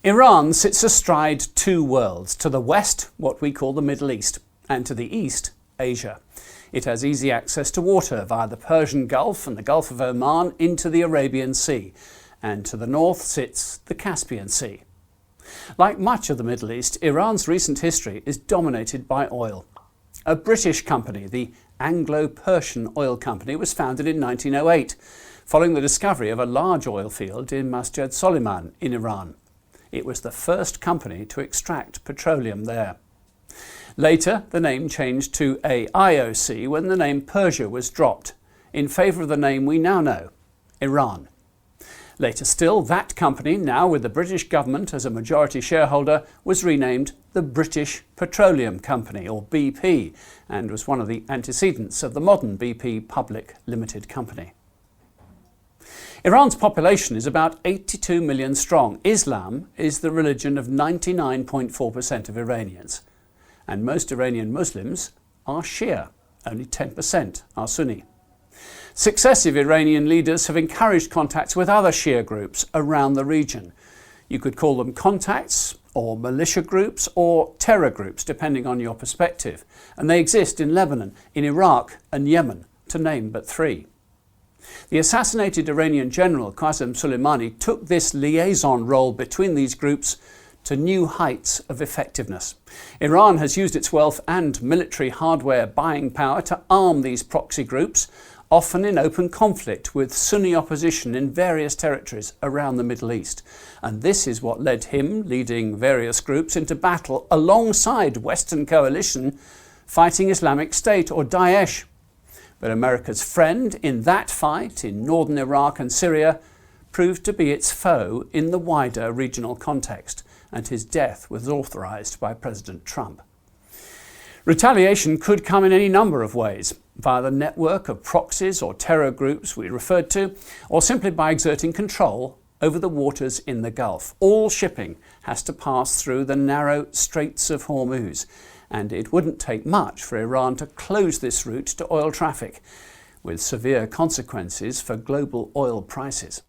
Iran sits astride two worlds. To the west, what we call the Middle East, and to the east, Asia. It has easy access to water via the Persian Gulf and the Gulf of Oman into the Arabian Sea, and to the north sits the Caspian Sea. Like much of the Middle East, Iran's recent history is dominated by oil. A British company, the Anglo-Persian Oil Company, was founded in 1908, following the discovery of a large oil field in Major Soleimani in Iran. It was the first company to extract petroleum there. Later, the name changed to AIOC when the name Persia was dropped, in favour of the name we now know, Iran. Later still, that company, now with the British government as a majority shareholder, was renamed the British Petroleum Company, or BP, and was one of the antecedents of the modern BP Public Limited Company. Iran's population is about 82 million strong. Islam is the religion of 99.4% of Iranians. And most Iranian Muslims are Shia. Only 10% are Sunni. Successive Iranian leaders have encouraged contacts with other Shia groups around the region. You could call them contacts, or militia groups, or terror groups, depending on your perspective. And they exist in Lebanon, in Iraq and Yemen, to name but three. The assassinated Iranian General Qasem Soleimani took this liaison role between these groups to new heights of effectiveness. Iran has used its wealth and military hardware buying power to arm these proxy groups, often in open conflict with Sunni opposition in various territories around the Middle East. And this is what led him, leading various groups, into battle alongside Western coalition fighting Islamic State or Daesh. But America's friend in that fight in northern Iraq and Syria proved to be its foe in the wider regional context, and his death was authorised by President Trump. Retaliation could come in any number of ways, via the network of proxies or terror groups we referred to, or simply by exerting control over the waters in the Gulf. All shipping has to pass through the narrow Straits of Hormuz, and it wouldn't take much for Iran to close this route to oil traffic, with severe consequences for global oil prices.